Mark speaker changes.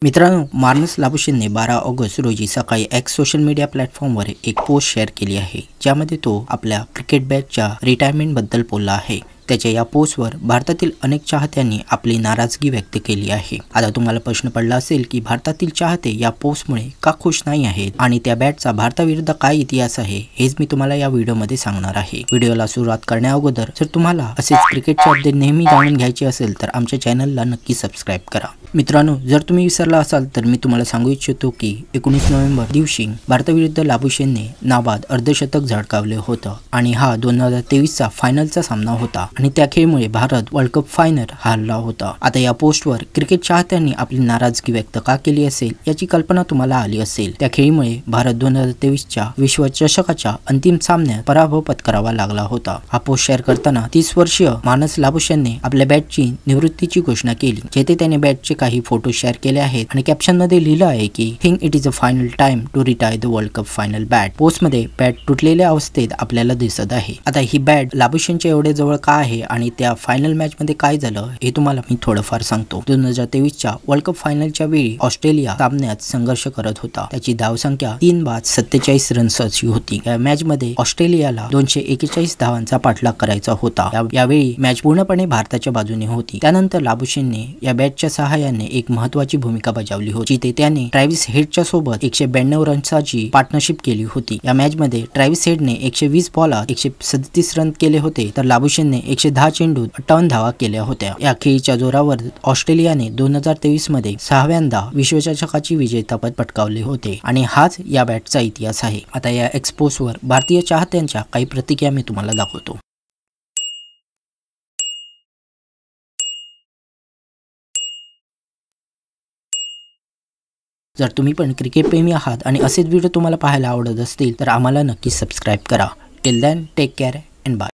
Speaker 1: मित्रांनो, Marnus लाबुशेनने 12 August रोजी सकाळी एक्स सोशल मीडिया प्लॅटफॉर्मवर एक पोस्ट शेअर केली आहे, ज्यामध्ये तो आपल्या क्रिकेट बॅटच्या रिटायरमेंटबद्दल बोलला आहे। त्याच्या या पोस्टवर भारतातील अनेक चाहत्यांनी आपली नाराजगी व्यक्त केली आहे। आता तुम्हाला प्रश्न पडला असेल की भारतातील चाहते या पोस्टमुळे का खुश नाही आहेत आणि त्या बॅटचा भारताविरुद्ध काय इतिहास आहे, हेच मी तुम्हाला या व्हिडिओमध्ये सांगणार आहे। व्हिडिओला सुरुवात करण्याअगोदर जर तुम्हाला असेच क्रिकेटचे अपडेट नेहमी जाणून घ्यायचे असेल तर आमच्या चॅनलला नक्की सबस्क्राइब करा। मित्रांनो, जर तुम्ही विसरला असाल तर मी तुम्हाला सांगू इच्छितो की 19 नोव्हेंबर दिवशी भारताविरुद्ध लाबुशेनने नाबाद अर्धशतक झळकावले होतं आणि हा 2023चा फायनलचा सामना होता आणि त्या खेळीमुळे भारत वर्ल्ड कप फायनल हारला होता। आता या पोस्टवर क्रिकेट चाहत्यांनी आपली नाराजगी व्यक्त का केली असेल याची कल्पना तुम्हाला आली असेल। त्या खेळीमुळे भारत 2023च्या विश्वचषकाच्या अंतिम सामन्यात पराभव पत्करावा लागला होता। हा पोस्ट शेअर करताना 30 वर्षीय मार्नस लाबुशेनने आपल्या बॅटची निवृत्तीची घोषणा केली, जेथे त्याने बॅटचे काही फोटो शेअर केले आहेत आणि कॅप्शन मध्ये लिहिलं आहे की think it is a final time to retire the world cup final bat. Post मध्ये बॅट तुटलेल्या अवस्थेत आपल्याला दिसत आहे। आता ही बॅट लाबुशेनच्या एवढे जवळ का आहे आणि त्या फायनल मॅच मध्ये काय झालं हे तुम्हाला मी थोडंफार सांगतो। 2023च्या वर्ल्ड कप फायनलच्या वेळी ऑस्ट्रेलिया सामन्यात संघर्ष करत होता। त्याची धावसंख्या 3 बाद 47 रन्स अशी होती। या मॅच मध्ये ऑस्ट्रेलियाला 241 धावांचा पाठलाग करायचा होता। यावेळी मॅच पूर्णपणे भारताच्या बाजूने होती। त्यानंतर लाबुशेनने या बॅटच्या सहाय्याने एक महत्त्वाची भूमिका बजावली होती, जिथे त्याने ट्रॅव्हिस हेडच्या सोबत 192 रन्सची पार्टनरशिप केली होती। या मॅच मध्ये ट्रॅव्हिस हेडने 120 बॉलात 137 रन केले होते, तर लाबुशेनने 110 चेंडूत 58 धावा केल्या होत्या। या खेळीच्या जोरावर ऑस्ट्रेलियाने 2023 मध्ये 6व्यांदा विश्वचषकाची विजेतेपद पटकावले होते आणि हाच या बॅटचा इतिहास आहे। आता या एक्सपोजवर भारतीय चाहत्यांच्या काही प्रतिक्रिया मी तुम्हाला दाखवतो। जर तुम्ही पण क्रिकेट प्रेमी आहात आणि असेच व्हिडिओ तुम्हाला पाहायला आवडत असतील तर आम्हाला नक्की सबस्क्राइब करा। Till then take care and bye.